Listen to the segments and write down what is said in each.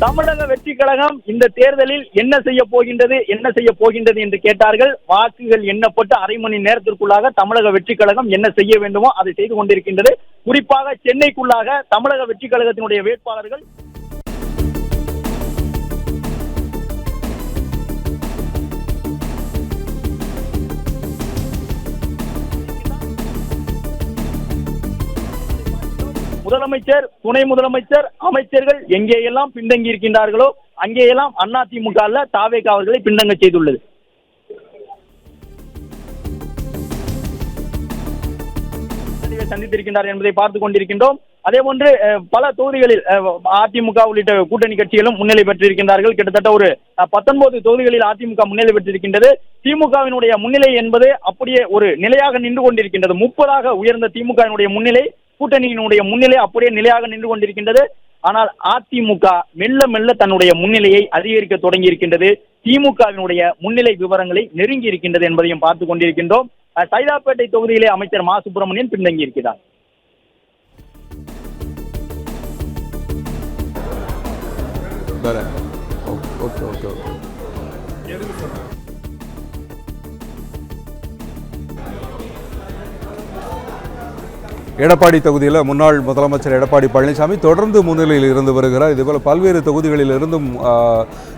தமிழக வெற்றி கழகம் இந்த தேர்தலில் என்ன செய்ய போகின்றது என்று கேட்டார்கள். வாக்குகள் எண்ணப்பட்டு அரை மணி நேரத்திற்குள்ளாக தமிழக வெற்றி கழகம் என்ன செய்ய வேண்டுமோ அதை செய்து கொண்டிருக்கின்றது. குறிப்பாக சென்னைக்குள்ளாக தமிழக வெற்றி கழகத்தினுடைய வேட்பாளர்கள் முதலமைச்சர், துணை முதலமைச்சர், அமைச்சர்கள் எங்கேயெல்லாம் பின்தங்கி இருக்கின்றார்களோ அங்கேயெல்லாம் அதிமுக தாவேகா அவர்களை பின்தங்க செய்துள்ளது. சந்தித்திருக்கின்றார் என்பதை பார்த்துக் கொண்டிருக்கின்றோம். அதே போன்று பல தொகுதிகளில் அதிமுக உள்ளிட்ட கூட்டணி கட்சிகளும் முன்னிலை பெற்றிருக்கின்றார்கள். கிட்டத்தட்ட ஒரு 19 தொகுதிகளில் அதிமுக முன்னிலை பெற்றிருக்கின்றது. திமுகவினுடைய முன்னிலை என்பது அப்படியே ஒரு நிலையாக நின்று கொண்டிருக்கின்றது. 30 உயர்ந்த திமுகவினுடைய முன்னிலை, கூட்டணியினுடைய முன்னிலை அப்படியே நிலையாக நின்று கொண்டிருக்கின்றது. ஆனால் அதிமுக மெல்ல மெல்ல தன்னுடைய முன்னிலையை அதிகரிக்க தொடங்கி இருக்கின்றது. திமுகவினுடைய முன்னிலை விவரங்களை நெருங்கி இருக்கின்றது என்பதையும் பார்த்துக் கொண்டிருக்கின்றோம். சைதாப்பேட்டை தொகுதியிலே அமைச்சர் மா சுப்பிரமணியன் பின்தங்கி இருக்கிறார். எடப்பாடி தொகுதியில் முன்னாள் முதலமைச்சர் எடப்பாடி பழனிசாமி தொடர்ந்து முன்னிலையில் இருந்து வருகிறார். இதேபோல் பல்வேறு தொகுதிகளில் இருந்தும்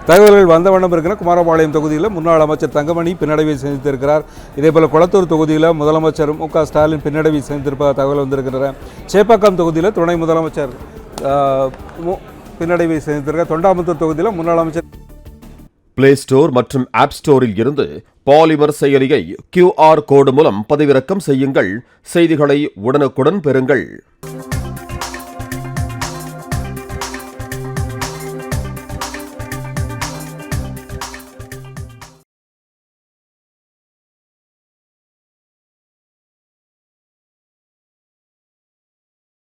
தகவல்கள் வந்த வண்ணம் இருக்கிற குமாரபாளையம் தொகுதியில் முன்னாள் அமைச்சர் தங்கமணி பின்னடைவை சந்தித்திருக்கிறார். இதேபோல் குளத்தூர் தொகுதியில் முதலமைச்சர் மு.க. ஸ்டாலின் பின்னடைவை சந்தித்திருப்பதாக தகவல் வந்திருக்கின்றன. சேப்பாக்கம் தொகுதியில் துணை முதலமைச்சர் பின்னடைவை சந்தித்திருக்கிறார். தொண்டாமுத்தூர் தொகுதியில் முன்னாள் அமைச்சர். பிளே ஸ்டோர் மற்றும் ஆப் ஸ்டோரில் இருந்து பாலிமர் செயலியை QR கோடு மூலம் பதிவிறக்கம் செய்யுங்கள். செய்திகளை உடனுக்குடன் பெறுங்கள்.